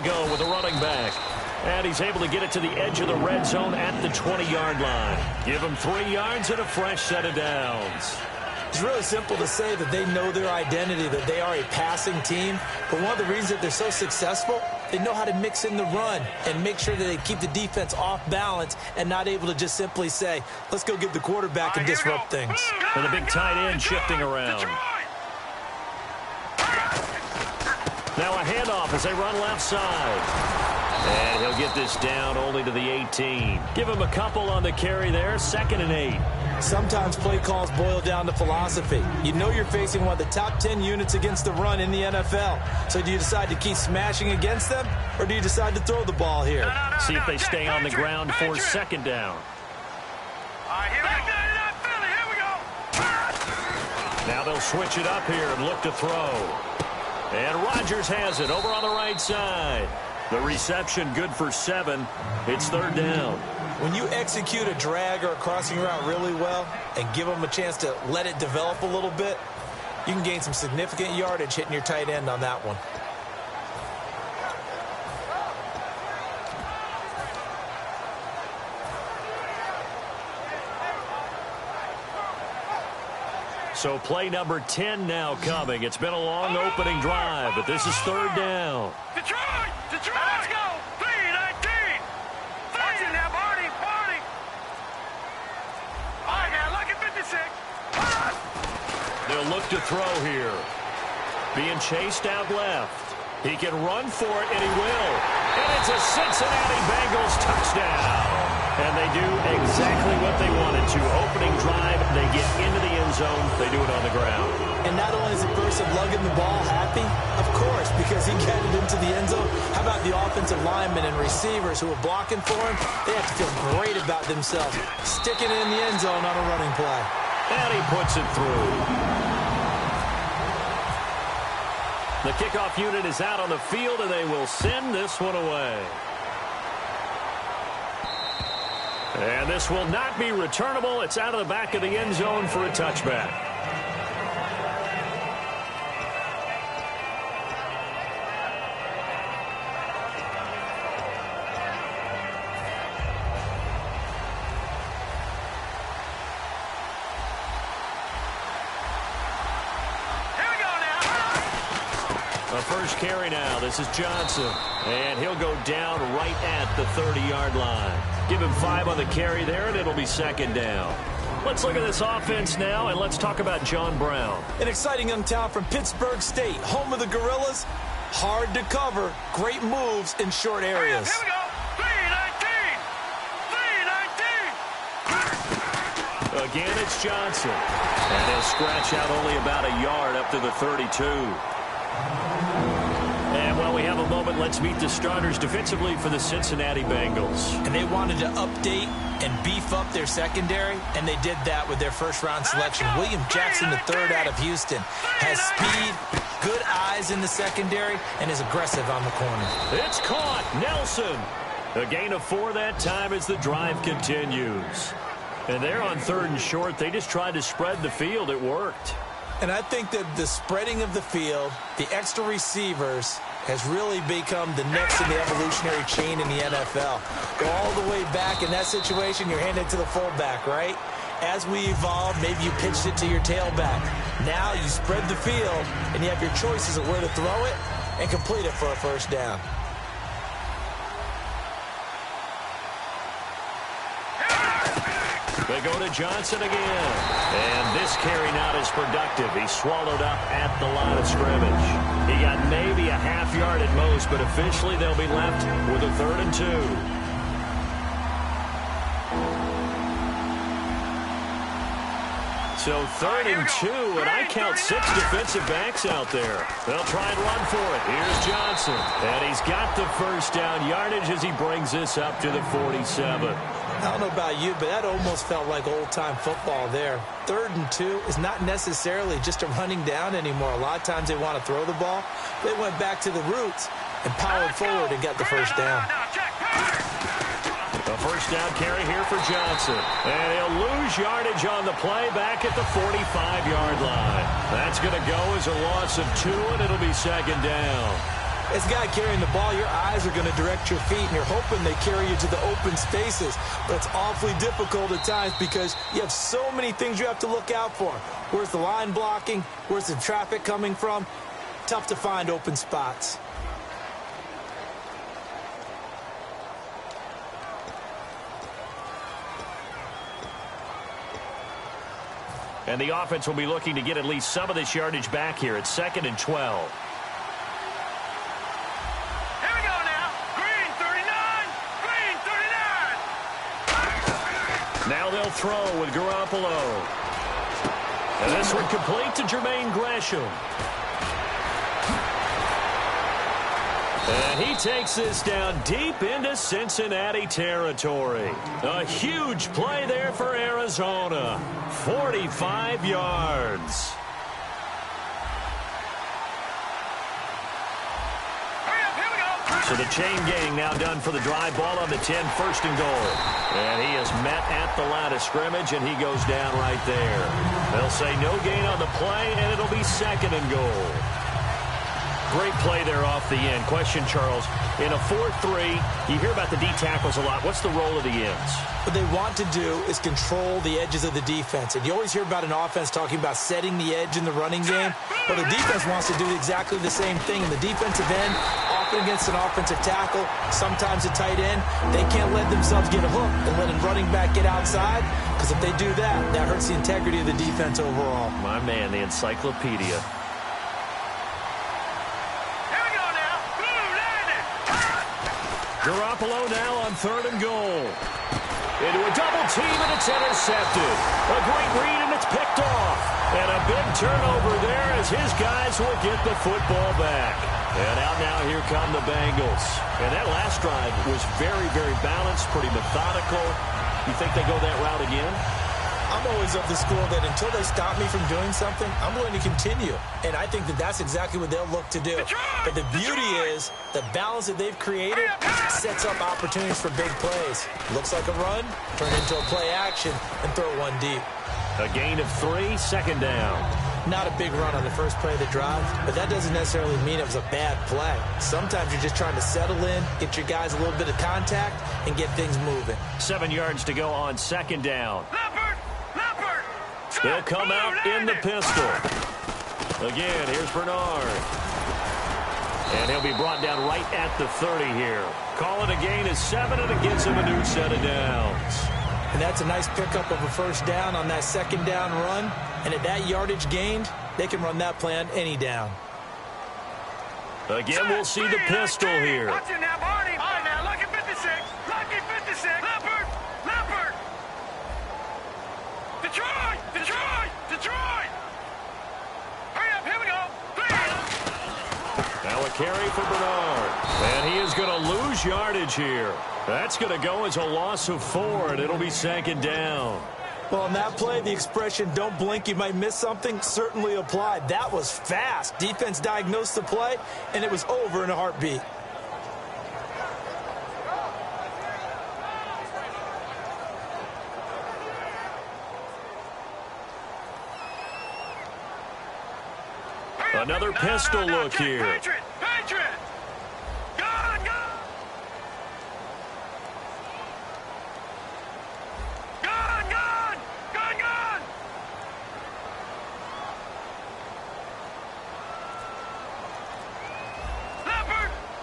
go with the running back. And he's able to get it to the edge of the red zone at the 20-yard line. Give him 3 yards and a fresh set of downs. It's really simple to say that they know their identity, that they are a passing team. But one of the reasons that they're so successful, they know how to mix in the run and make sure that they keep the defense off balance and not able to just simply say, let's go get the quarterback and disrupt things. And the big tight end shifting around. Now a handoff as they run left side. And he'll get this down only to the 18. Give him a couple on the carry there, 2nd and 8. Sometimes play calls boil down to philosophy. You know you're facing one of the top 10 units against the run in the NFL. So do you decide to keep smashing against them, or do you decide to throw the ball here? See if they stay on the ground for 2nd down. Now they'll switch it up here and look to throw. And Rodgers has it over on the right side. The reception good for 7. It's 3rd down. When you execute a drag or a crossing route really well and give them a chance to let it develop a little bit, you can gain some significant yardage hitting your tight end on that one. So play number 10 now coming. It's been a long opening drive, but this is 3rd down. Detroit! Let's go! 3-19! Watch it now, Barney! All right, now, look at 56. They'll look to throw here. Being chased out left. He can run for it, and he will. And it's a Cincinnati Bengals touchdown. And they do exactly what they wanted to. Opening drive, they get into the end zone. They do it on the ground. And not only is the person lugging the ball happy, of course, because he got it into the end zone. How about the offensive linemen and receivers who are blocking for him? They have to feel great about themselves, sticking it in the end zone on a running play. And he puts it through. The kickoff unit is out on the field, and they will send this one away. And this will not be returnable. It's out of the back of the end zone for a touchback. First carry now. This is Johnson. And he'll go down right at the 30-yard line. Give him 5 on the carry there, and it'll be 2nd down. Let's look at this offense now, and let's talk about John Brown. An exciting young talent from Pittsburgh State, home of the Gorillas. Hard to cover. Great moves in short areas. Here we go. 3-19. Again, it's Johnson. And he'll scratch out only about a yard up to the 32. And while we have a moment, let's meet the starters defensively for the Cincinnati Bengals. And they wanted to update and beef up their secondary, and they did that with their first-round selection. William Jackson III out of Houston has speed, good eyes in the secondary, and is aggressive on the corner. It's caught. Nelson. A gain of 4 that time as the drive continues. And they're on 3rd and short. They just tried to spread the field. It worked. And I think that the spreading of the field, the extra receivers, has really become the next in the evolutionary chain in the NFL. Go all the way back in that situation, you're handing it to the fullback, right? As we evolve, maybe you pitched it to your tailback. Now you spread the field, and you have your choices of where to throw it and complete it for a first down. They go to Johnson again. And this carry not as productive. He's swallowed up at the line of scrimmage. He got maybe a half yard at most, but officially they'll be left with a 3rd and 2. So 3rd and 2, and I count 6 defensive backs out there. They'll try and run for it. Here's Johnson. And he's got the first down yardage as he brings this up to the 47. I don't know about you, but that almost felt like old-time football there. 3rd and 2 is not necessarily just a running down anymore. A lot of times they want to throw the ball. They went back to the roots and powered forward and got the first down. A first down carry here for Johnson. And he'll lose yardage on the play back at the 45-yard line. That's going to go as a loss of 2, and it'll be 2nd down. As a guy carrying the ball, your eyes are going to direct your feet, and you're hoping they carry you to the open spaces. But it's awfully difficult at times because you have so many things you have to look out for. Where's the line blocking? Where's the traffic coming from? Tough to find open spots. And the offense will be looking to get at least some of this yardage back here. It's 2nd and 12. Here we go now. Green 39. Green 39. Now they'll throw with Garoppolo. And this one complete to Jermaine Gresham. And he takes this down deep into Cincinnati territory. A huge play there for Arizona. 45 yards. Hurry up, here we go. So the chain gang now done for the drive. Ball on the 10, 1st and goal. And he is met at the line of scrimmage, and he goes down right there. They'll say no gain on the play, and it'll be 2nd and goal. Great play there off the end. Question, Charles, in a 4-3, you hear about the D tackles a lot. What's the role of the ends? What they want to do is control the edges of the defense. And you always hear about an offense talking about setting the edge in the running game. Well, the defense wants to do exactly the same thing. In the defensive end, often against an offensive tackle, sometimes a tight end, they can't let themselves get a hook and let a running back get outside. Because if they do that, that hurts the integrity of the defense overall. My man, the encyclopedia. Garoppolo now on 3rd and goal. Into a double team, and it's intercepted. A great read, and it's picked off. And a big turnover there as his guys will get the football back. And out now, here come the Bengals. And that last drive was very, very balanced, pretty methodical. You think they go that route again? I'm always of the school that until they stop me from doing something, I'm going to continue. And I think that that's exactly what they'll look to do. But the beauty is the balance that they've created sets up opportunities for big plays. Looks like a run, turn into a play action, and throw one deep. A gain of 3, 2nd down. Not a big run on the first play of the drive, but that doesn't necessarily mean it was a bad play. Sometimes you're just trying to settle in, get your guys a little bit of contact, and get things moving. 7 yards to go on 2nd down. Leopard. They'll come out in the pistol. Again, here's Bernard. And he'll be brought down right at the 30 here. Call it a gain of 7, and it gets him a new set of downs. And that's a nice pickup of a 1st down on that 2nd down run. And at that yardage gained, they can run that play on any down. Again, we'll see the pistol here. Watch it now, Barney. All right, now, lucky 56. Lucky 56. Leopard. Detroit! Hurry up, here we go. Now a carry for Bernard. And he is going to lose yardage here. That's going to go as a loss of 4, and it'll be 2nd down. Well, on that play, the expression, don't blink, you might miss something, certainly applied. That was fast. Defense diagnosed the play, and it was over in a heartbeat. Another pistol look here. Patriot! Gun!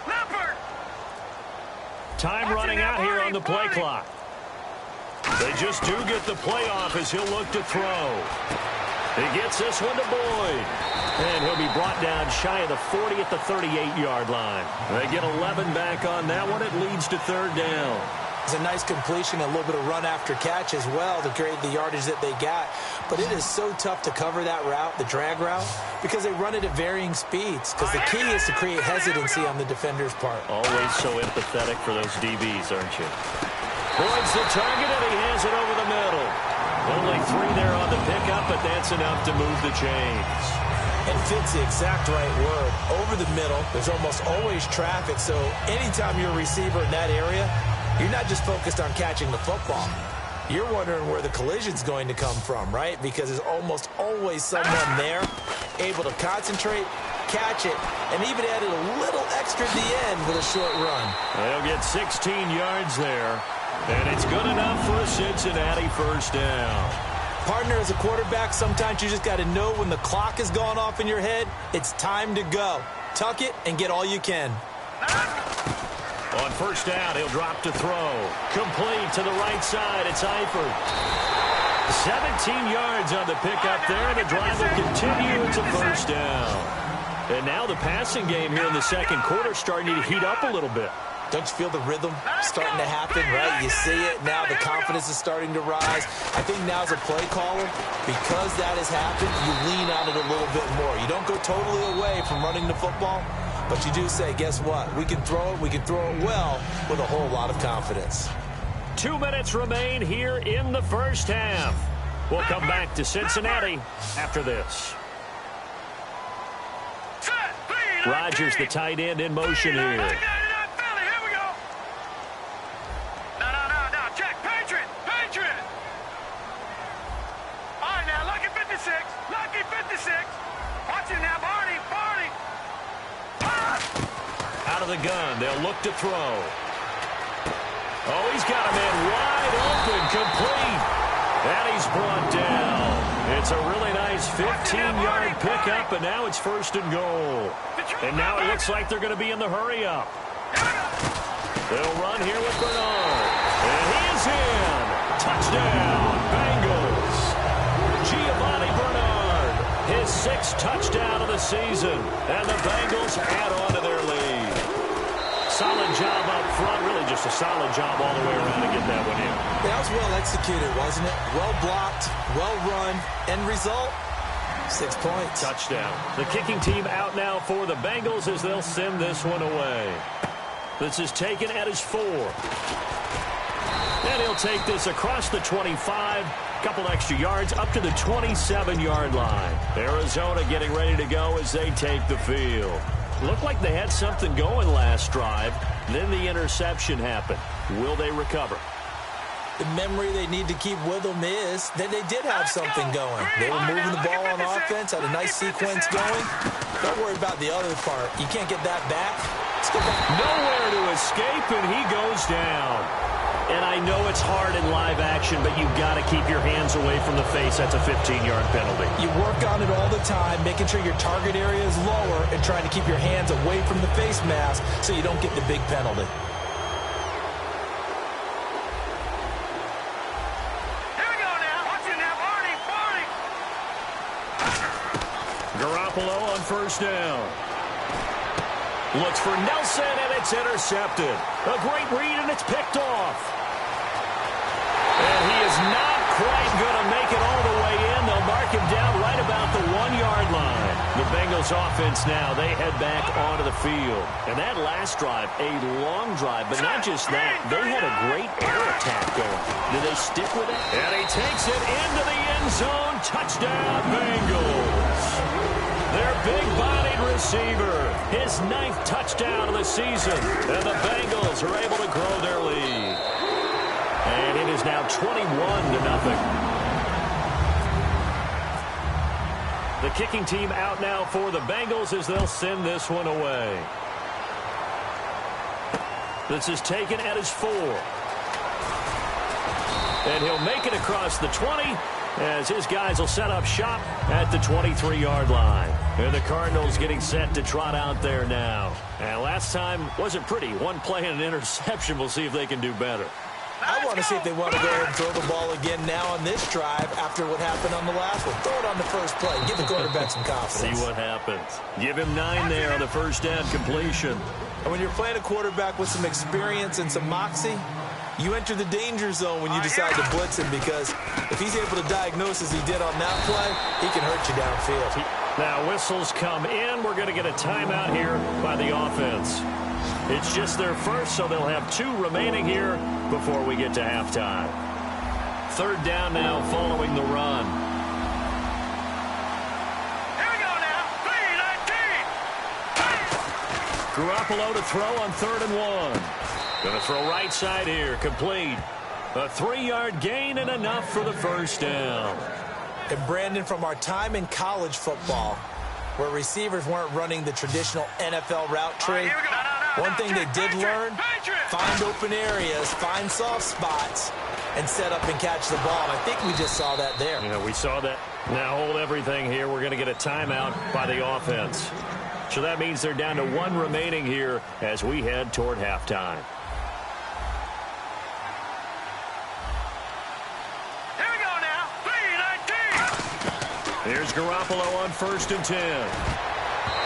Leopard! Time running out here on the play clock. They just do get the play off as he'll look to throw. He gets this one to Boyd. And he'll be brought down shy of the 40 at the 38-yard line. They get 11 back on that one. It leads to 3rd down. It's a nice completion, a little bit of run after catch as well to create the yardage that they got. But it is so tough to cover that route, the drag route, because they run it at varying speeds. Because the key is to create hesitancy on the defender's part. Always so empathetic for those DBs, aren't you? Boyd's the target, and he hands it over the middle. Only 3 there on the pickup, but that's enough to move the chains. And fits the exact right word. Over the middle, there's almost always traffic, so anytime you're a receiver in that area, you're not just focused on catching the football. You're wondering where the collision's going to come from, right? Because there's almost always someone there able to concentrate, catch it, and even added a little extra at the end with a short run. They'll get 16 yards there, and it's good enough for a Cincinnati first down. Partner, as a quarterback, sometimes you just got to know when the clock has gone off in your head, it's time to go. Tuck it and get all you can. On first down, he'll drop to throw. Complete to the right side. It's Eifert. 17 yards on the pickup there. The drive will continue. It's a first down. And now the passing game here in the second quarter starting to heat up a little bit. Don't you feel the rhythm starting to happen, right? You see it. Now the confidence is starting to rise. I think now as a play caller, because that has happened, you lean on it a little bit more. You don't go totally away from running the football, but you do say, guess what? We can throw it. We can throw it well with a whole lot of confidence. 2 minutes remain here in the first half. We'll come back to Cincinnati after this. Rodgers, the tight end, in motion here. Out of the gun, they'll look to throw. Oh, he's got a man wide open, complete. And he's brought down. It's a really nice 15-yard pickup, and now it's first and goal. And now it looks like they're going to be in the hurry-up. They'll run here with Bernard. And he is in. Touchdown, Bengals. Giovanni Bernard, his 6th touchdown of the season. And the Bengals add on to their lead. Solid job up front, really just a solid job all the way around to get that one in. That was well executed, wasn't it? Well blocked, well run. End result, 6 points. Touchdown. The kicking team out now for the Bengals as they'll send this one away. This is taken at his 4. And he'll take this across the 25. Couple extra yards up to the 27-yard line. Arizona getting ready to go as they take the field. Looked like they had something going last drive. Then the interception happened. Will they recover? The memory they need to keep with them is that they did have something going. They were moving the ball on offense, had a nice sequence going. Don't worry about the other part. You can't get that back. Let's go back. Nowhere to escape, and he goes down. And I know it's hard in live action, but you've got to keep your hands away from the face. That's a 15-yard penalty. You work on it all the time, making sure your target area is lower and trying to keep your hands away from the face mask so you don't get the big penalty. Here we go now. Watch it now, Barney. Garoppolo on first down. Looks for Nelson, and it's intercepted. A great read, and it's picked off. And he is not quite going to make it all the way in. They'll mark him down right about the 1-yard line. The Bengals offense now, they head back onto the field. And that last drive, a long drive, but not just that. They had a great air attack going. Did they stick with it? And he takes it into the end zone. Touchdown, Bengals. Their big-bodied receiver, his 9th touchdown of the season. And the Bengals are able to grow their lead. And it is now 21-0. The kicking team out now for the Bengals as they'll send this one away. This is taken at his 4. And he'll make it across the 20 as his guys will set up shop at the 23-yard line. And the Cardinals getting set to trot out there now. And last time wasn't pretty. One play and an interception. We'll see if they can do better. I want to see if they want to go ahead and throw the ball again now on this drive after what happened on the last one. Throw it on the first play. Give the quarterback some confidence. See what happens. Give him 9 there on the first down completion. And when you're playing a quarterback with some experience and some moxie, you enter the danger zone when you decide to blitz him, because if he's able to diagnose as he did on that play, he can hurt you downfield. Now whistles come in. We're going to get a timeout here by the offense. It's just their first, so they'll have 2 remaining here before we get to halftime. 3rd down now following the run. Here we go now. 3-19. Garoppolo to throw on 3rd and 1. Going to throw right side here. Complete. A 3-yard gain and enough for the first down. And Brandon, from our time in college football, where receivers weren't running the traditional NFL route tree. One thing they did learn, find open areas, find soft spots, and set up and catch the ball. I think we just saw that there. Yeah, we saw that. Now hold everything here. We're going to get a timeout by the offense. So that means they're down to 1 remaining here as we head toward halftime. Here we go now. 3-19. Here's Garoppolo on 1st and 10.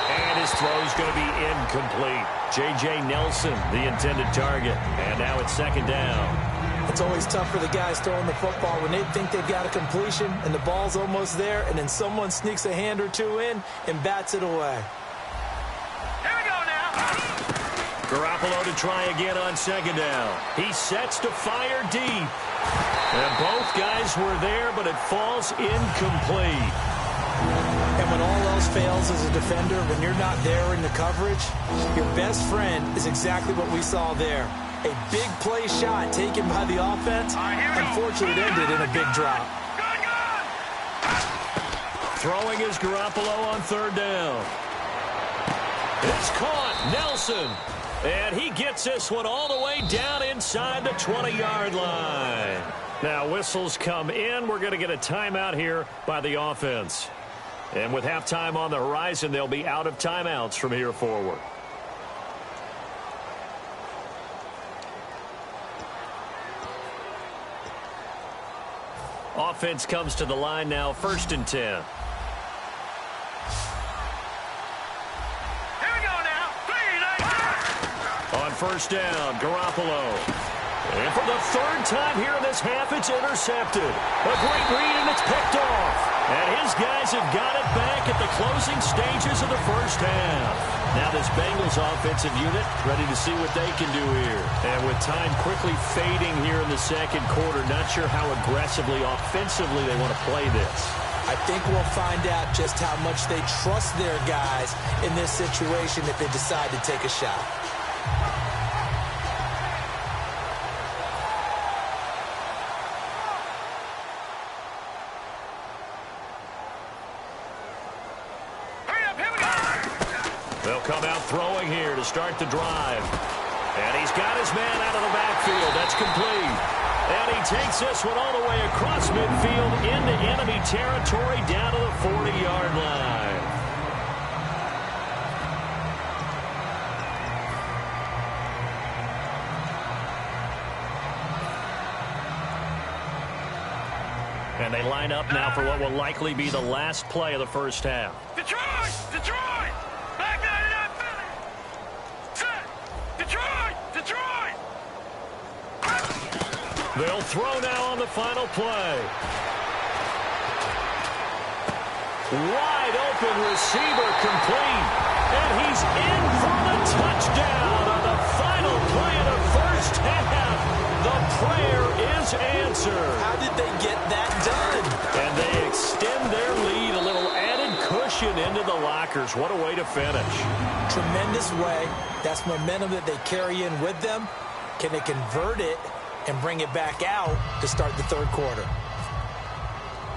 And his throw's going to be incomplete. J.J. Nelson, the intended target. And now it's 2nd down. It's always tough for the guys throwing the football when they think they've got a completion and the ball's almost there, and then someone sneaks a hand or two in and bats it away. Here we go now. Garoppolo to try again on 2nd down. He sets to fire deep. And both guys were there, but it falls incomplete. And when all else fails as a defender, when you're not there in the coverage, your best friend is exactly what we saw there. A big play shot taken by the offense. Unfortunately, it ended in a big drop. Throwing is Garoppolo on 3rd down. It's caught. Nelson. And he gets this one all the way down inside the 20-yard line. Now, whistles come in. We're going to get a timeout here by the offense. And with halftime on the horizon, they'll be out of timeouts from here forward. Offense comes to the line now, 1st and 10. Here we go now. 3-19. On 1st down, Garoppolo. And for the 3rd time here in this half, it's intercepted. A great read, and it's picked off. And his guys have got it back at the closing stages of the 1st half. Now this Bengals offensive unit ready to see what they can do here. And with time quickly fading here in the 2nd quarter, not sure how aggressively, offensively they want to play this. I think we'll find out just how much they trust their guys in this situation if they decide to take a shot. They'll come out throwing here to start the drive. And he's got his man out of the backfield. That's complete. And he takes this one all the way across midfield into enemy territory down to the 40-yard line. And they line up now for what will likely be the last play of the 1st half. Detroit! Detroit! Back 99 Philly! Set! Detroit! Detroit! They'll throw now on the final play. Wide open receiver complete. And he's in for the touchdown on the final play of the 1st half. The prayer is answered. How did they get that done? And they extend their lead, a little added cushion into the lockers. What a way to finish. Tremendous way. That's momentum that they carry in with them. Can they convert it and bring it back out to start the 3rd quarter?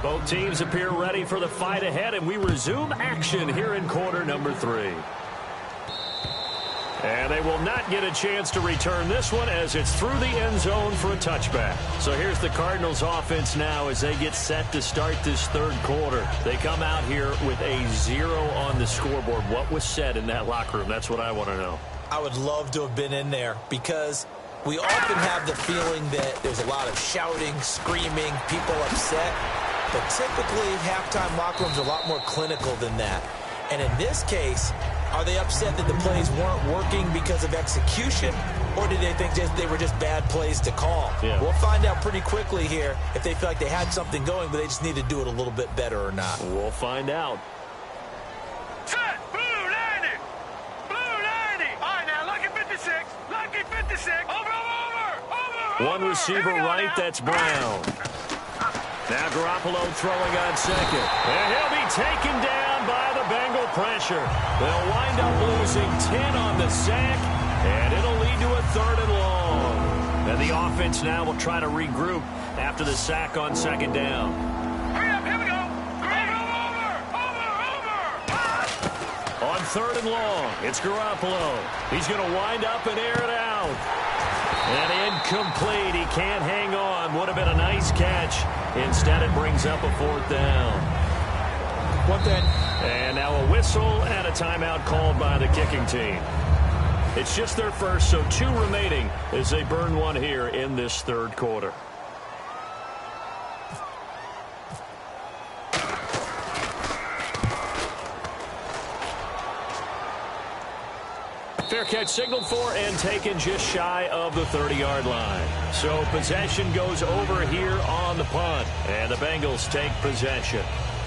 Both teams appear ready for the fight ahead, and we resume action here in quarter number 3. And they will not get a chance to return this one as it's through the end zone for a touchback. So here's the Cardinals offense now as they get set to start this 3rd quarter. They come out here with a 0 on the scoreboard. What was said in that locker room? That's what I want to know. I would love to have been in there because we often have the feeling that there's a lot of shouting, screaming, people upset. But typically, halftime locker rooms are a lot more clinical than that. And in this case, are they upset that the plays weren't working because of execution, or did they think they were just bad plays to call? Yeah. We'll find out pretty quickly here if they feel like they had something going, but they just need to do it a little bit better or not. We'll find out. Set! Blue 90! Blue 90! All right, now, lucky 56. Lucky 56. Over! One receiver right, that's Brown. Now Garoppolo throwing on 2nd. And he'll be taken down by the Bengal pressure. They'll wind up losing 10 on the sack, and it'll lead to a 3rd and long. And the offense now will try to regroup after the sack on 2nd down. Hurry up, here we go. third and long. It's Garoppolo. He's going to wind up and air it out. And incomplete. He can't hang on. Would have been a nice catch. Instead, it brings up a fourth down. And now a whistle and a timeout called by the kicking team. It's just their first, so 2 remaining as they burn one here in this third quarter. Fair catch signaled for and taken just shy of the 30-yard line. So possession goes over here on the punt, and the Bengals take possession.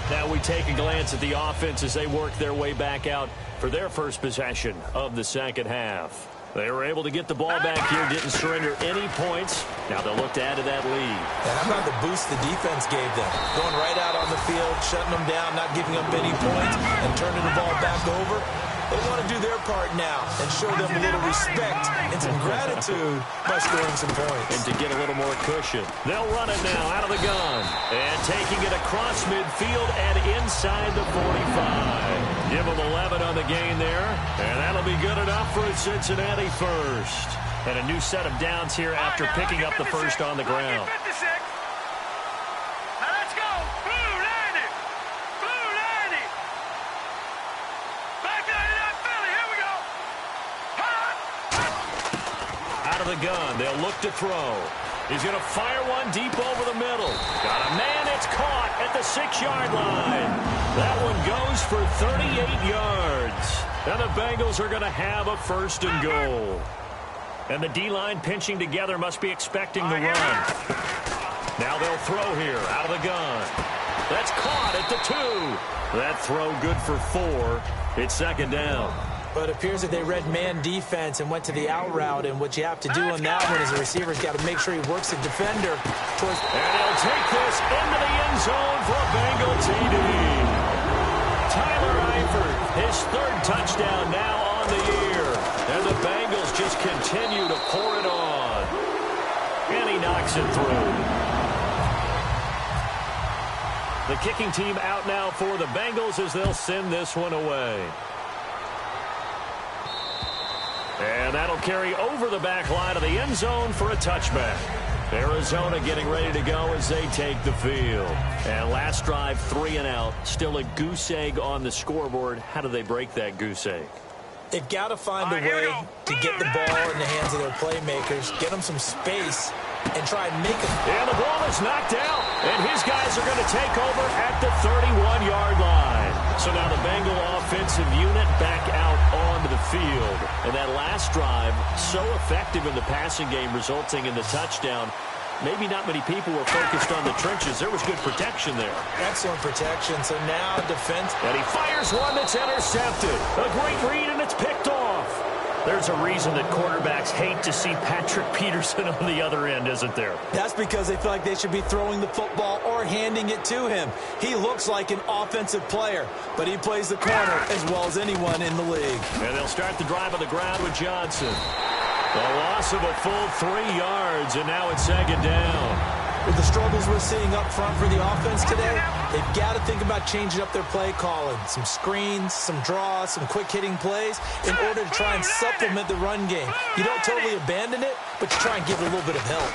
Now we take a glance at the offense as they work their way back out for their first possession of the second half. They were able to get the ball back here, didn't surrender any points. Now they'll look to add to that lead. And how about the boost the defense gave them? Going right out on the field, shutting them down, not giving up any points, and turning the ball back over. They want to do their part now and show them a little respect and some gratitude by scoring some points. And to get a little more cushion. They'll run it now out of the gun. And taking it across midfield and inside the 45. Give them 11 on the gain there. And that'll be good enough for a Cincinnati first. And a new set of downs here after picking up the first on the ground. The gun. They'll look to throw. He's going to fire one deep over the middle. Got a man. It's caught at the 6-yard line. That one goes for 38 yards. And the Bengals are going to have a first and goal. And the D-line pinching together must be expecting the run. Now they'll throw here out of the gun. That's caught at the 2. That throw good for 4. It's second down. But it appears that they read man defense and went to the out route, and what you have to do on that one is the receiver's got to make sure he works the defender towards. And he'll take this into the end zone for a Bengal TD. Tyler Eifert, his 3rd touchdown now on the year. And the Bengals just continue to pour it on. And he knocks it through. The kicking team out now for the Bengals as they'll send this one away. And that'll carry over the back line of the end zone for a touchback. Arizona getting ready to go as they take the field. And last drive, 3 and out. Still a goose egg on the scoreboard. How do they break that goose egg? They've got to find a way to get the ball in the hands of their playmakers, get them some space, and try and make them. And the ball is knocked out. And his guys are going to take over at the 31-yard line. So now the Bengal offensive unit back out onto the field. And that last drive, so effective in the passing game, resulting in the touchdown. Maybe not many people were focused on the trenches. There was good protection there. Excellent protection. So now defense. And he fires one that's intercepted. A great read, and it's picked off. There's a reason that quarterbacks hate to see Patrick Peterson on the other end, isn't there? That's because they feel like they should be throwing the football or handing it to him. He looks like an offensive player, but he plays the corner as well as anyone in the league. And they'll start the drive on the ground with Johnson. A loss of a full 3 yards, and now it's second down. With the struggles we're seeing up front for the offense today, they've got to think about changing up their play calling. Some screens, some draws, some quick-hitting plays in order to try and supplement the run game. You don't totally abandon it, but you try and give it a little bit of help.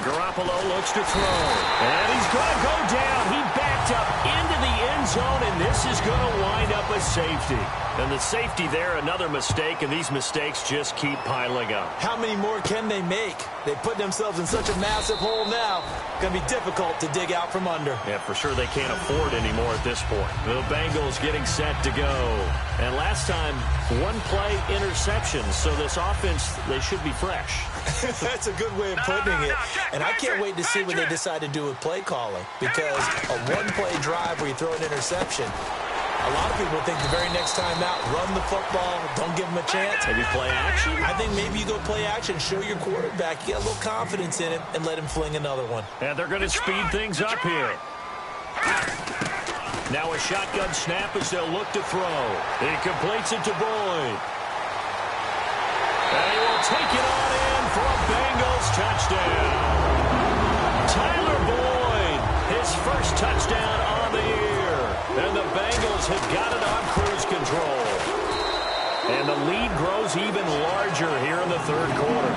Garoppolo looks to throw, and he's going to go down. He backed up into the end zone, and this is going to wind up a safety. And the safety there, another mistake, and these mistakes just keep piling up. How many more can they make? They put themselves in such a massive hole now. Going to be difficult to dig out from under. Yeah, for sure they can't afford anymore at this point. The Bengals getting set to go. And last time, 1-play interception. So this offense, they should be fresh. That's a good way of putting it. And I can't wait to see what they decide to do with play calling. Because a 1-play drive where you throw an interception, a lot of people think the very next time out, run the football, don't give them a chance. Maybe play action? I think maybe you go play action, show your quarterback, you get a little confidence in him, and let him fling another one. And they're going to speed things up here. Now a shotgun snap as they'll look to throw. He completes it to Boyd. And he will take it on in for a Bengals touchdown. Tyler Boyd, his first touchdown on the year. And the Bengals have got it on cruise control. And the lead grows even larger here in the third quarter.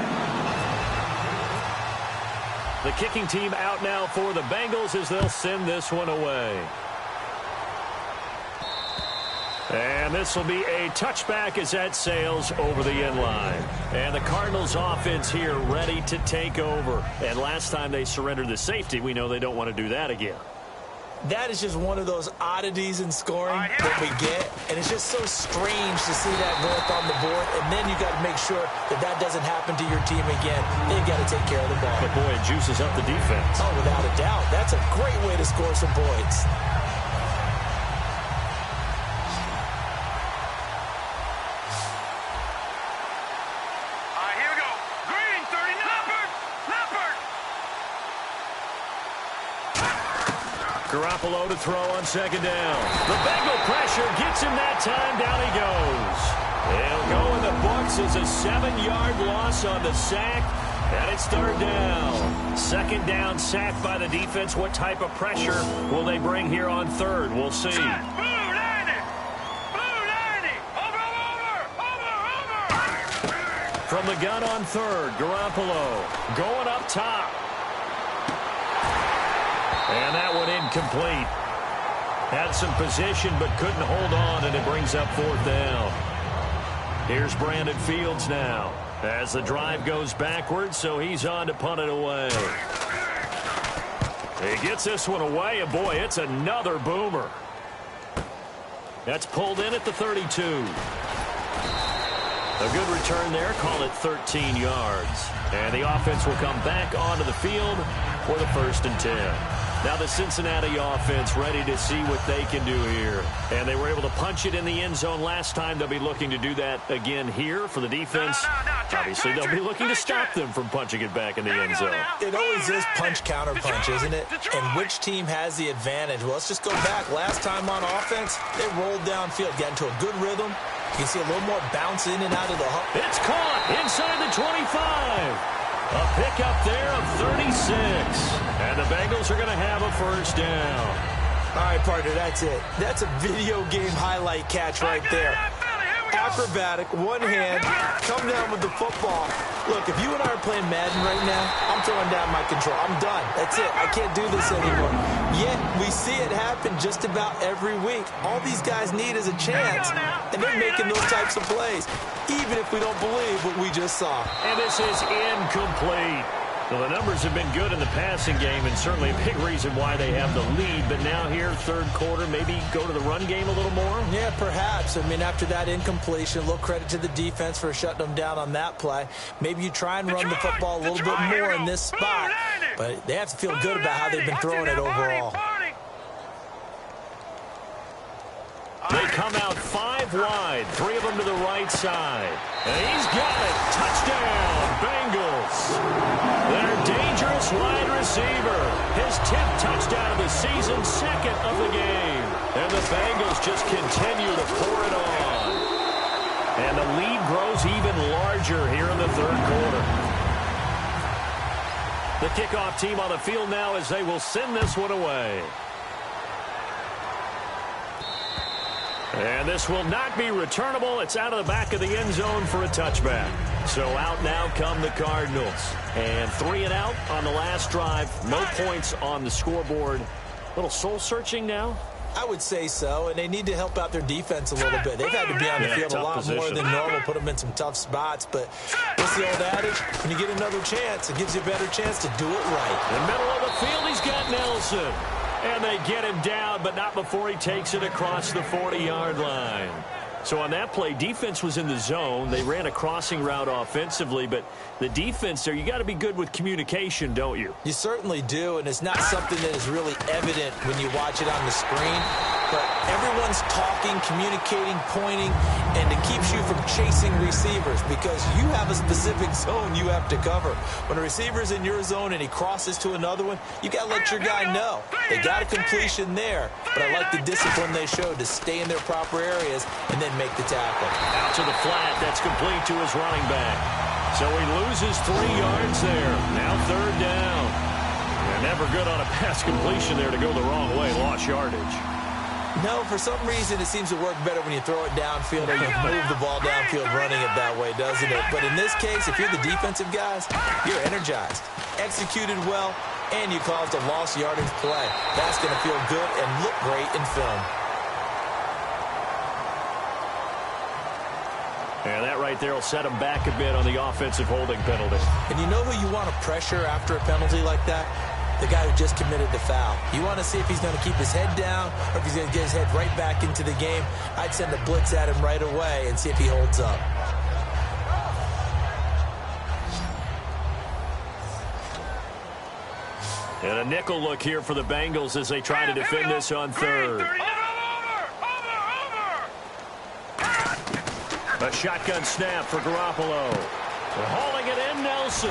The kicking team out now for the Bengals as they'll send this one away. And this will be a touchback as that sails over the end line. And the Cardinals offense here ready to take over. And last time they surrendered the safety, we know they don't want to do that again. That is just one of those oddities in scoring that we get. And it's just so strange to see that go up on the board. And then you got to make sure that that doesn't happen to your team again. They've got to take care of the ball. But boy, it juices up the defense. Oh, without a doubt. That's a great way to score some points. Garoppolo to throw on second down. The Bengal pressure gets him that time. Down he goes. He'll go in the books as a 7-yard loss on the sack. And it's third down. Second down, sack by the defense. What type of pressure will they bring here on third? We'll see. From the gun on third, Garoppolo going up top. And that one incomplete. Had some position but couldn't hold on, and it brings up fourth down. Here's Brandon Fields now as the drive goes backwards, so he's on to punt it away. He gets this one away, and boy, it's another boomer. That's pulled in at the 32. A good return there, call it 13 yards. And the offense will come back onto the field for the 1st and 10. Now the Cincinnati offense ready to see what they can do here. And they were able to punch it in the end zone last time. They'll be looking to do that again here for the defense. Obviously, they'll be looking to stop them from punching it back in the end zone. It always is punch-counter-punch, isn't it? And which team has the advantage? Well, let's just go back. Last time on offense, they rolled downfield, got into a good rhythm. You can see a little more bounce in and out of the hump. It's caught inside the 25. A pickup there of 36. And the Bengals are going to have a first down. All right, partner, that's it. That's a video game highlight catch right there. Acrobatic, one hand, come down with the football. Look, if you and I are playing Madden right now, I'm throwing down my control. I'm done. That's it. I can't do this anymore. Yet, we see it happen just about every week. All these guys need is a chance, and they're making those types of plays, even if we don't believe what we just saw. And this is incomplete. Well, the numbers have been good in the passing game, and certainly a big reason why they have the lead. But now here, third quarter, maybe go to the run game a little more? Yeah, perhaps. I mean, after that incompletion, a little credit to the defense for shutting them down on that play. Maybe you try and run the football a little bit more in this spot. But they have to feel good about how they've been throwing it overall. They come out 5 wide, 3 of them to the right side. And he's got it. Touchdown, Bengals. Their dangerous wide receiver. His 10th touchdown of the season, 2nd of the game. And the Bengals just continue to pour it on. And the lead grows even larger here in the third quarter. The kickoff team on the field now as they will send this one away. And this will not be returnable. It's out of the back of the end zone for a touchback. So out now come the Cardinals. And 3 and out on the last drive. No points on the scoreboard. A little soul-searching now? I would say so, and they need to help out their defense a little bit. They've had to be on the field a lot more than normal, put them in some tough spots. But what's the old adage? When you get another chance, it gives you a better chance to do it right. In the middle of the field, he's got Nelson. And they get him down, but not before he takes it across the 40-yard line. So on that play, defense was in the zone. They ran a crossing route offensively, but the defense there, you got to be good with communication, don't you? You certainly do, and it's not something that is really evident when you watch it on the screen. But everyone's talking, communicating, pointing, and it keeps you from chasing receivers because you have a specific zone you have to cover. When a receiver's in your zone and he crosses to another one, you got to let your guy know. They got a completion there, but I like the discipline they showed to stay in their proper areas and then make the tackle. Out to the flat, that's complete to his running back. So he loses 3 yards there. Now third down. And never good on a pass completion there to go the wrong way. Lost yardage. No, for some reason it seems to work better when you throw it downfield or you move the ball downfield running it that way, doesn't it? But in this case, if you're the defensive guys, you're energized, executed well, and you caused a lost yardage play. That's going to feel good and look great in film. And that right there will set him back a bit on the offensive holding penalty. And you know who you want to pressure after a penalty like that? The guy who just committed the foul. You want to see if he's going to keep his head down or if he's going to get his head right back into the game. I'd send a blitz at him right away and see if he holds up. And a nickel look here for the Bengals as they try to defend this on third. A shotgun snap for Garoppolo. Hauling it in, Nelson.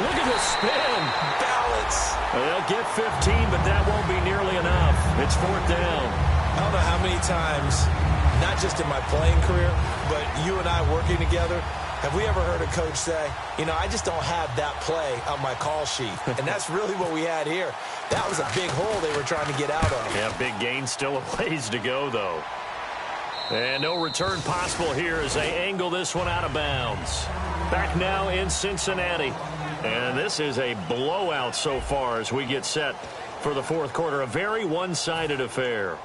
Look at the spin. Balance. They'll get 15, but that won't be nearly enough. It's fourth down. I don't know how many times, not just in my playing career, but you and I working together, have we ever heard a coach say, you know, I just don't have that play on my call sheet. And that's really what we had here. That was a big hole they were trying to get out of. Yeah, big gain, still a ways to go, though. And no return possible here as they angle this one out of bounds. Back now in Cincinnati. And this is a blowout so far as we get set for the fourth quarter. A very one-sided affair.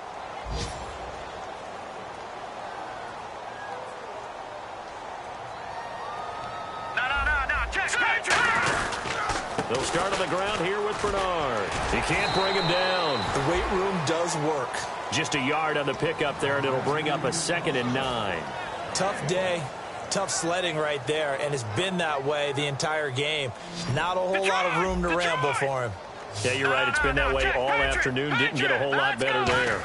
They'll start on the ground here with Bernard. He can't bring him down. The weight room does work. Just a yard on the pickup there, and it'll bring up a 2nd and 9. Tough day. Tough sledding right there, and it's been that way the entire game. Not a whole lot of room to ramble for him. Yeah, you're right. It's been that way all afternoon. Didn't get a whole lot better there.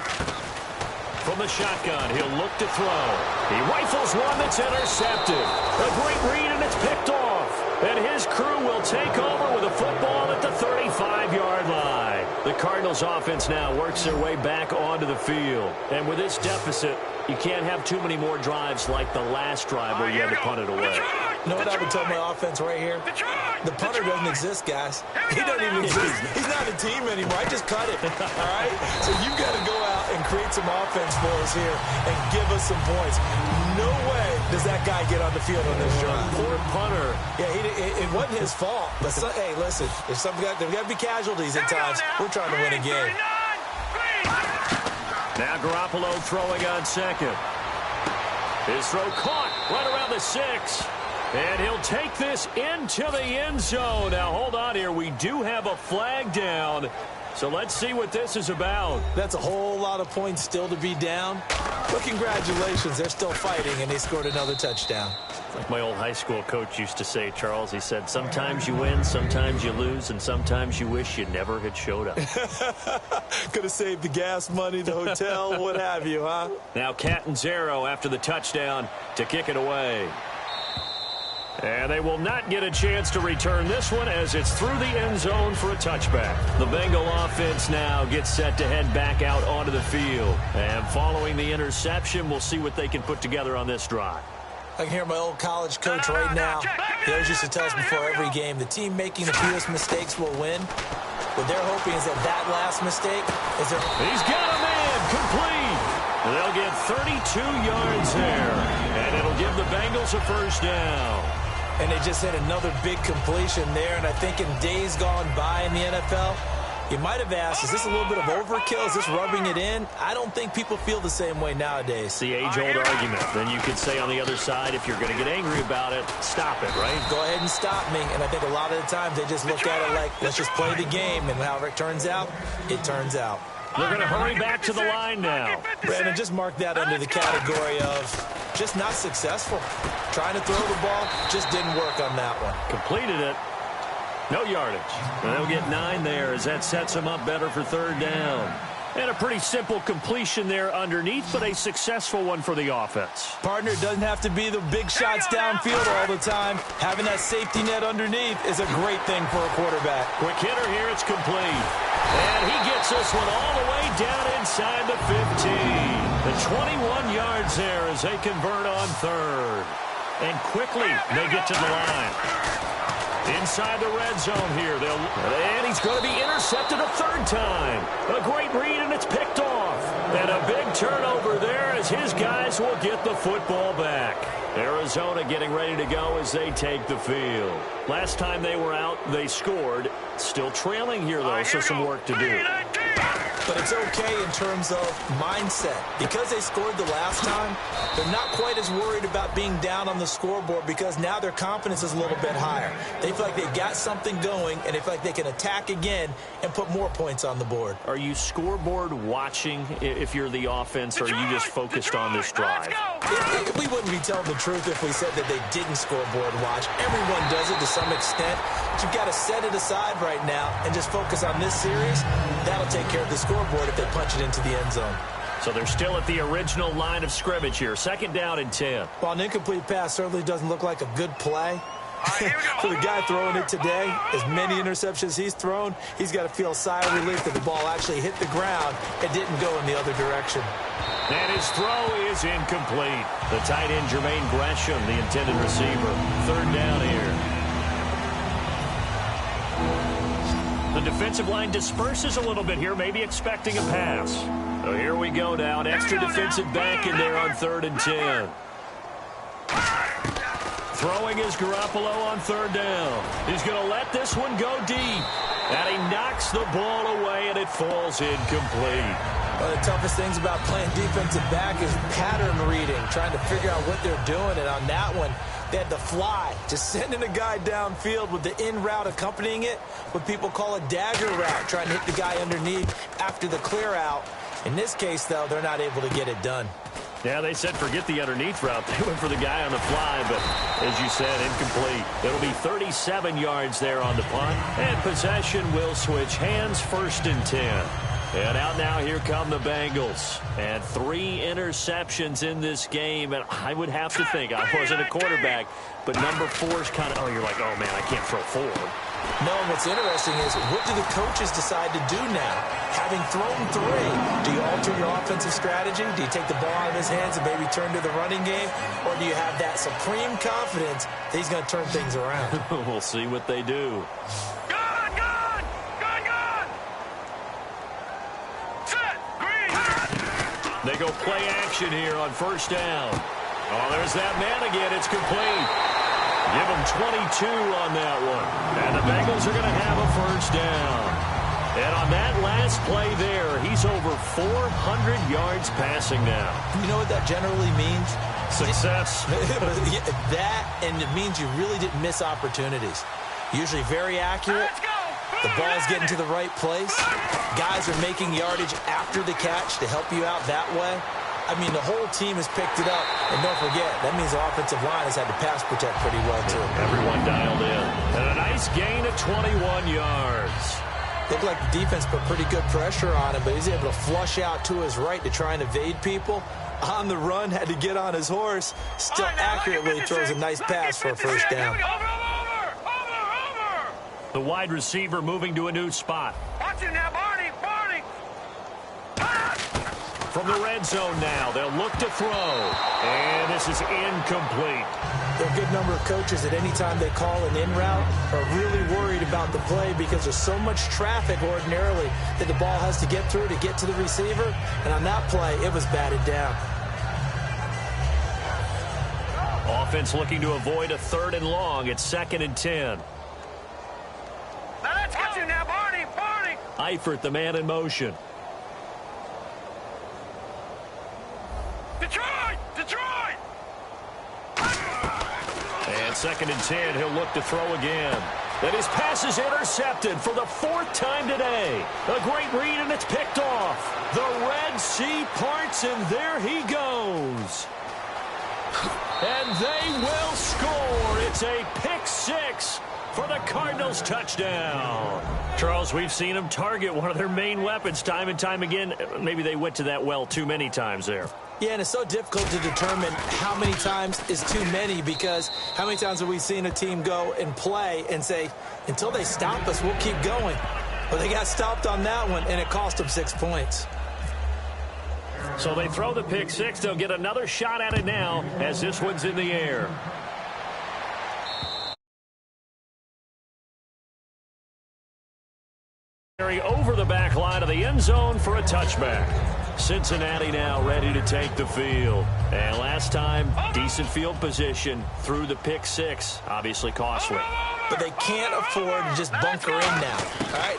From the shotgun, he'll look to throw. He rifles one that's intercepted. A great read, and it's picked off. And his crew will take over with a football at the 35-yard line. The Cardinals offense now works their way back onto the field. And with this deficit, you can't have too many more drives like the last drive where you had to punt it away. You know what I would tell my offense right here? The punter doesn't exist, guys. He doesn't even exist. He's not a team anymore. I just cut it, all right? So you've got to go out and create some offense for us here and give us some points. No way does that guy get on the field on this drive. Poor punter. Yeah, it wasn't his fault. But hey, listen, there's got to be casualties at times. We're trying to win a game. Now Garoppolo throwing on second. His throw caught right around the 6. And he'll take this into the end zone. Now, hold on here. We do have a flag down. So let's see what this is about. That's a whole lot of points still to be down. But congratulations. They're still fighting, and they scored another touchdown. Like my old high school coach used to say, Charles, he said, sometimes you win, sometimes you lose, and sometimes you wish you never had showed up. Could have saved the gas money, the hotel, what have you, huh? Now Catanzaro after the touchdown to kick it away. And they will not get a chance to return this one as it's through the end zone for a touchback. The Bengal offense now gets set to head back out onto the field. And following the interception, we'll see what they can put together on this drive. I can hear my old college coach right now. He always used to tell us before every game, the team making the fewest mistakes will win. What they're hoping is that last mistake is their... He's got a man complete. They'll get 32 yards there. And it'll give the Bengals a first down. And they just had another big completion there. And I think in days gone by in the NFL, you might have asked, is this a little bit of overkill? Is this rubbing it in? I don't think people feel the same way nowadays. It's the age-old argument. Then you could say on the other side, if you're going to get angry about it, stop it, right? Go ahead and stop me. And I think a lot of the times they just look at it like, let's just play the game. And however it turns out, it turns out. They're going to hurry back to the line now. Brandon, just mark that under the category of just not successful. Trying to throw the ball, just didn't work on that one. Completed it. No yardage. And they'll get 9 there as that sets them up better for third down. And a pretty simple completion there underneath, but a successful one for the offense. Partner, doesn't have to be the big shots downfield all the time. Having that safety net underneath is a great thing for a quarterback. Quick hitter here, it's complete. And he gets this one all the way down inside the 15. The 21 yards there as they convert on third. And quickly, they get to the line. Inside the red zone here. And he's going to be intercepted a third time. A great read, and it's picked off. And a big turnover there as his guys will get the football back. Arizona getting ready to go as they take the field. Last time they were out, they scored. Still trailing here, though, so some work to do. But it's okay in terms of mindset. Because they scored the last time, they're not quite as worried about being down on the scoreboard because now their confidence is a little bit higher. They feel like they got something going, and they feel like they can attack again and put more points on the board. Are you scoreboard watching if you're the offense, or are you just focused on this drive? We wouldn't be telling the truth if we said that they didn't scoreboard watch. Everyone does it to some extent. But you've got to set it aside right now and just focus on this series. That'll take care of the scoreboard if they punch it into the end zone. So they're still at the original line of scrimmage here. 2nd down and 10. While an incomplete pass certainly doesn't look like a good play, for the guy throwing it today, as many interceptions he's thrown, he's got to feel a sigh of relief that the ball actually hit the ground and didn't go in the other direction. And his throw is incomplete. The tight end, Jermaine Gresham, the intended receiver. 3rd down here. The defensive line disperses a little bit here, maybe expecting a pass. So here we go now. An extra defensive back in there on 3rd and 10. Throwing is Garoppolo on 3rd down. He's going to let this one go deep. And he knocks the ball away, and it falls incomplete. One of the toughest things about playing defensive back is pattern reading, trying to figure out what they're doing. And on that one, they had to fly, just sending a guy downfield with the in route accompanying it, what people call a dagger route, trying to hit the guy underneath after the clear out. In this case, though, they're not able to get it done. Yeah, they said forget the underneath route. They went for the guy on the fly, but as you said, incomplete. It'll be 37 yards there on the punt, and possession will switch hands. 1st and 10. And out now, here come the Bengals. And 3 interceptions in this game. And I would have to think, I wasn't a quarterback, but number 4 is kind of, oh, you're like, oh, man, I can't throw 4. No, and what's interesting is, what do the coaches decide to do now? Having thrown 3, do you alter your offensive strategy? Do you take the ball out of his hands and maybe turn to the running game? Or do you have that supreme confidence that he's going to turn things around? We'll see what they do. They go play action here on 1st down. Oh, there's that man again. It's complete. Give him 22 on that one. And the Bengals are going to have a 1st down. And on that last play there, he's over 400 yards passing now. You know what that generally means? Success. That, and it means you really didn't miss opportunities. Usually very accurate. The ball's getting to the right place. Guys are making yardage after the catch to help you out that way. I mean, the whole team has picked it up. And don't forget, that means the offensive line has had to pass protect pretty well, too. Everyone dialed in. And a nice gain of 21 yards. Looked like the defense put pretty good pressure on him, but he's able to flush out to his right to try and evade people. On the run, had to get on his horse. Still accurately throws a nice pass for a 1st down. The wide receiver moving to a new spot. Watch him now, Barney. From the red zone now, they'll look to throw. And this is incomplete. There are a good number of coaches at any time they call an in route are really worried about the play because there's so much traffic ordinarily that the ball has to get through to get to the receiver. And on that play, it was batted down. Offense looking to avoid a 3rd and long. It's 2nd and 10. Now let's go. Watch him now, Barney. Eifert, the man in motion. Detroit! And 2nd and 10, he'll look to throw again. And his pass is intercepted for the 4th time today. A great read, and it's picked off. The Red Sea parts, and there he goes. And they will score. It's a pick 6 for the Cardinals touchdown. Charles, we've seen them target one of their main weapons time and time again. Maybe they went to that well too many times there. Yeah, and it's so difficult to determine how many times is too many because how many times have we seen a team go and play and say, until they stop us, we'll keep going. Well, they got stopped on that one, and it cost them 6 points. So they throw the pick 6. They'll get another shot at it now as this one's in the air. Over the back line of the end zone for a touchback. Cincinnati now ready to take the field. And last time, decent field position through the pick six. Obviously costly. But they can't afford to just bunker in now. All right,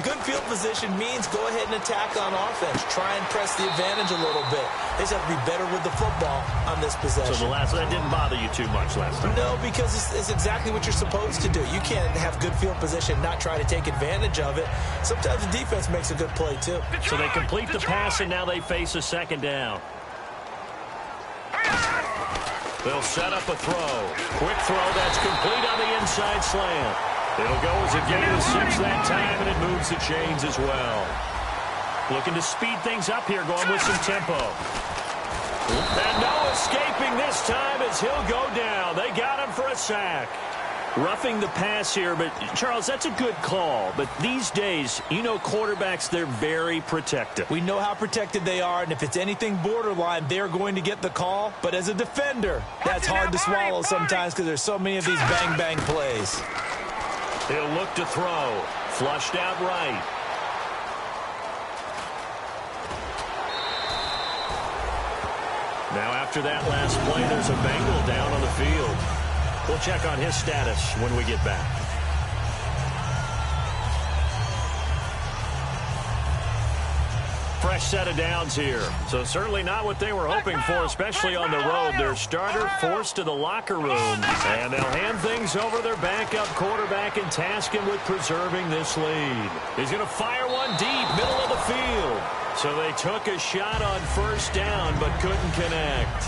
good field position means go ahead and attack on offense. Try and press the advantage a little bit. They just have to be better with the football on this possession. So that didn't bother you too much last time? No, because it's exactly what you're supposed to do. You can't have good field position, not try to take advantage of it. Sometimes the defense makes a good play, too. So they complete the pass, and now they face a second down. They'll set up a throw. Quick throw that's complete on the inside slant. It'll go as a gain of 6 that time, and it moves the chains as well. Looking to speed things up here, going with some tempo. And no escaping this time as he'll go down. They got him for a sack. Roughing the pass here, but Charles, that's a good call. But these days, you know quarterbacks, they're very protective. We know how protected they are, and if it's anything borderline, they're going to get the call. But as a defender, that's hard to swallow sometimes because there's so many of these bang-bang plays. He'll look to throw. Flushed out right. Now after that last play, there's a Bengal down on the field. We'll check on his status when we get back. Fresh set of downs here. So certainly not what they were hoping for, especially on the road. Their starter forced to the locker room. And they'll hand things over their backup quarterback and task him with preserving this lead. He's going to fire one deep, middle of the field. So they took a shot on first down, but couldn't connect.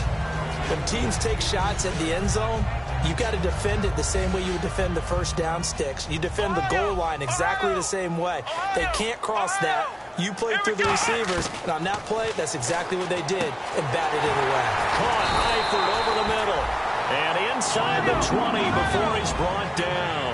When teams take shots at the end zone, you got to defend it the same way you would defend the first down sticks. You defend the goal line exactly the same way. They can't cross that. You play through the receivers, and on that play, that's exactly what they did and batted it away. Caught Eifert over the middle and inside the 20 before he's brought down.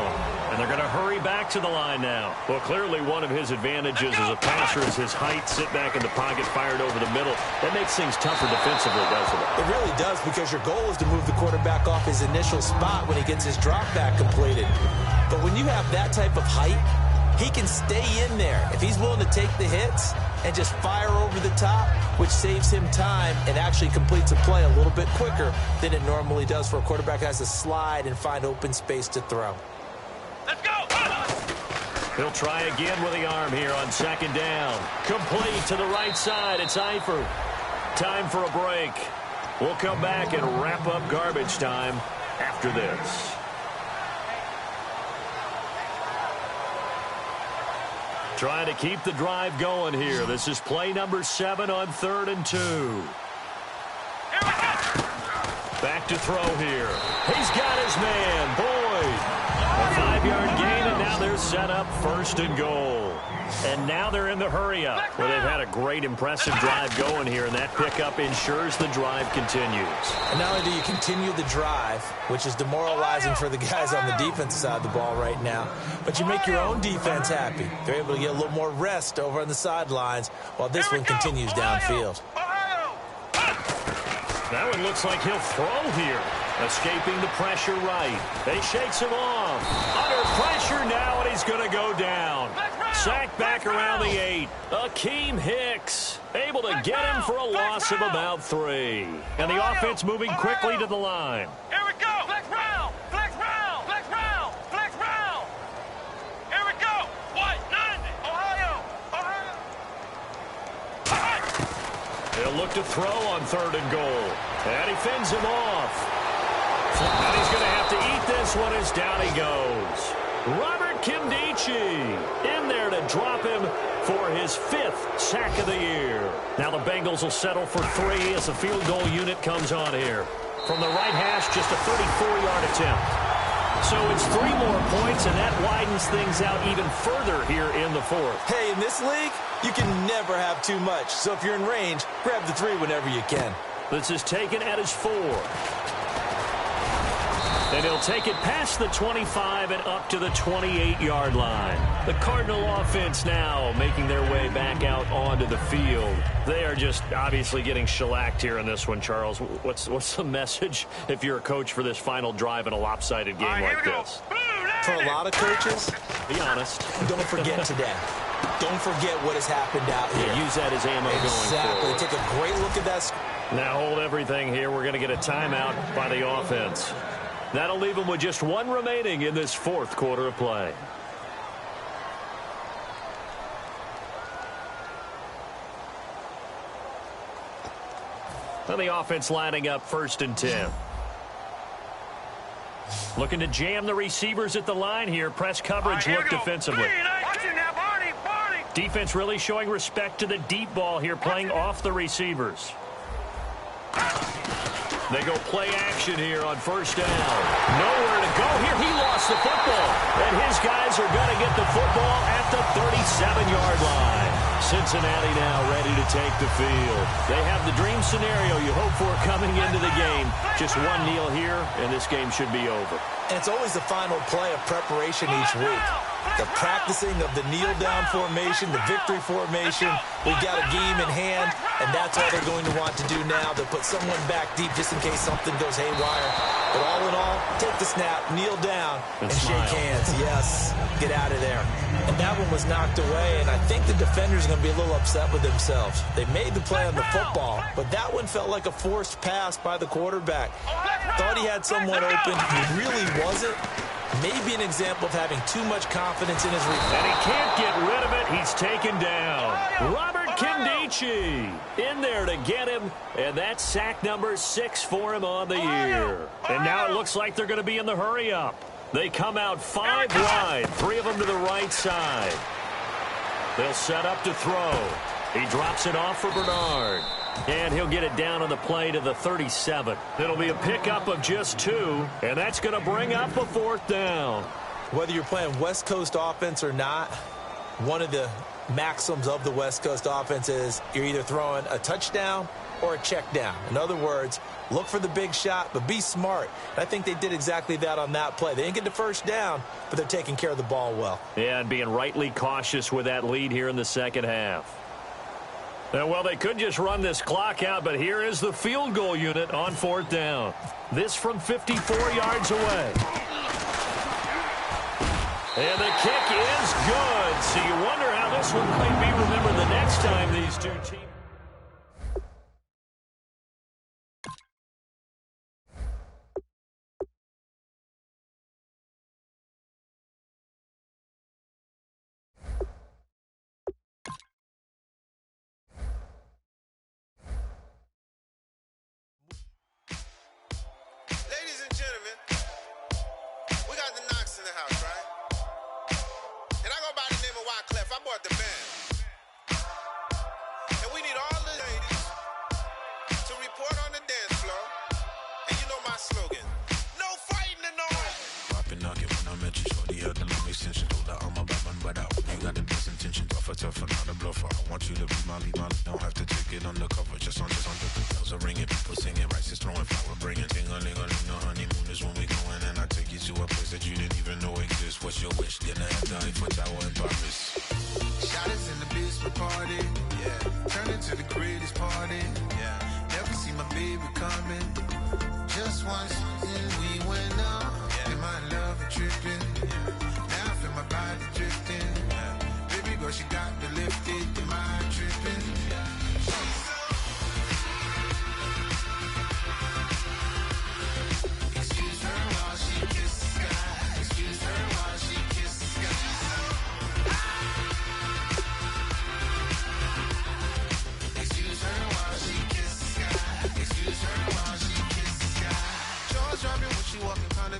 And they're going to hurry back to the line now. Well, clearly one of his advantages as a passer is his height. Sit back in the pocket, fired over the middle. That makes things tougher defensively, doesn't it? It really does, because your goal is to move the quarterback off his initial spot when he gets his drop back completed. But when you have that type of height, he can stay in there if he's willing to take the hits and just fire over the top, which saves him time and actually completes a play a little bit quicker than it normally does for a quarterback that has to slide and find open space to throw. Let's go! He'll try again with the arm here on second down. Complete to the right side. It's Eifert. Time for a break. We'll come back and wrap up garbage time after this. Trying to keep the drive going here. This is play number 7 on 3rd and 2. Back to throw here. He's got his man, Boyd. A 5-yard gain, and now they're set up 1st and goal. And now they're in the hurry-up. Well, they've had a great, impressive drive going here, and that pickup ensures the drive continues. And not only do you continue the drive, which is demoralizing for the guys on the defensive side of the ball right now, but you make your own defense happy. They're able to get a little more rest over on the sidelines while this one continues downfield. That one looks like he'll throw here. Escaping the pressure right. They shakes him off. Under pressure now, and he's going to go down. Sacked back around the 8. Akeem Hicks able to get him for a loss of about 3. And the offense moving quickly to the line. Here we go! Flex round! Flex round! Flex round! Flex round! Here we go! White, 90! Ohio! They'll look to throw on 3rd and goal. And he fends him off. And he's going to have to eat this one as down he goes. Robert Kimdichie in there to drop him for his 5th sack of the year. Now the Bengals will settle for 3 as the field goal unit comes on here. From the right hash, just a 34-yard attempt. So it's 3 more points, and that widens things out even further here in the 4th. Hey, in this league, you can never have too much. So if you're in range, grab the 3 whenever you can. This is taken at his 4. And he'll take it past the 25 and up to the 28-yard line. The Cardinal offense now making their way back out onto the field. They are just obviously getting shellacked here in this one, Charles. What's the message if you're a coach for this final drive in a lopsided game like this? For a lot of coaches, be honest. don't forget today. Don't forget what has happened out here. Yeah, use that as ammo going forward. Exactly. Take a great look at that. Now hold everything here. We're going to get a timeout by the offense. That'll leave them with just one remaining in this fourth quarter of play. And the offense lining up 1st and 10. Looking to jam the receivers at the line here. Press coverage, look defensively. Defense really showing respect to the deep ball here, playing off the receivers. They go play action here on 1st down. Nowhere to go here. He lost the football. And his guys are going to get the football at the 37-yard line. Cincinnati now ready to take the field. They have the dream scenario you hope for coming into the game. Just one kneel here, and this game should be over. And it's always the final play of preparation each week. The practicing of the kneel-down formation, the victory formation. We've got a game in hand, and that's all they're going to want to do now. They'll put someone back deep just in case something goes haywire. But all in all, take the snap, kneel down, and shake hands. Yes, get out of there. And that one was knocked away, and I think the defenders are going to be a little upset with themselves. They made the play on the football, but that one felt like a forced pass by the quarterback. Thought he had someone open. He really wasn't. Maybe an example of having too much confidence in his reflex. And he can't get rid of it. He's taken down. Robert Kindici in there to get him. And that's sack number 6 for him on the year. And now it looks like they're going to be in the hurry-up. They come out 5 wide, 3 of them to the right side. They'll set up to throw. He drops it off for Bernard. And he'll get it down on the play to the 37. It'll be a pickup of just 2, and that's going to bring up a 4th down. Whether you're playing West Coast offense or not, one of the maxims of the West Coast offense is you're either throwing a touchdown or a check down. In other words, look for the big shot, but be smart. And I think they did exactly that on that play. They didn't get the first down, but they're taking care of the ball well. Yeah, and being rightly cautious with that lead here in the second half. Well, they could just run this clock out, but here is the field goal unit on 4th down. This from 54 yards away. And the kick is good. So you wonder how this one might be remembered the next time these two teams.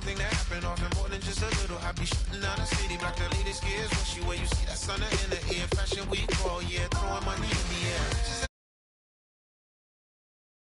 Thing that happened often more than just a little. I be shutting down the city, block the latest gears.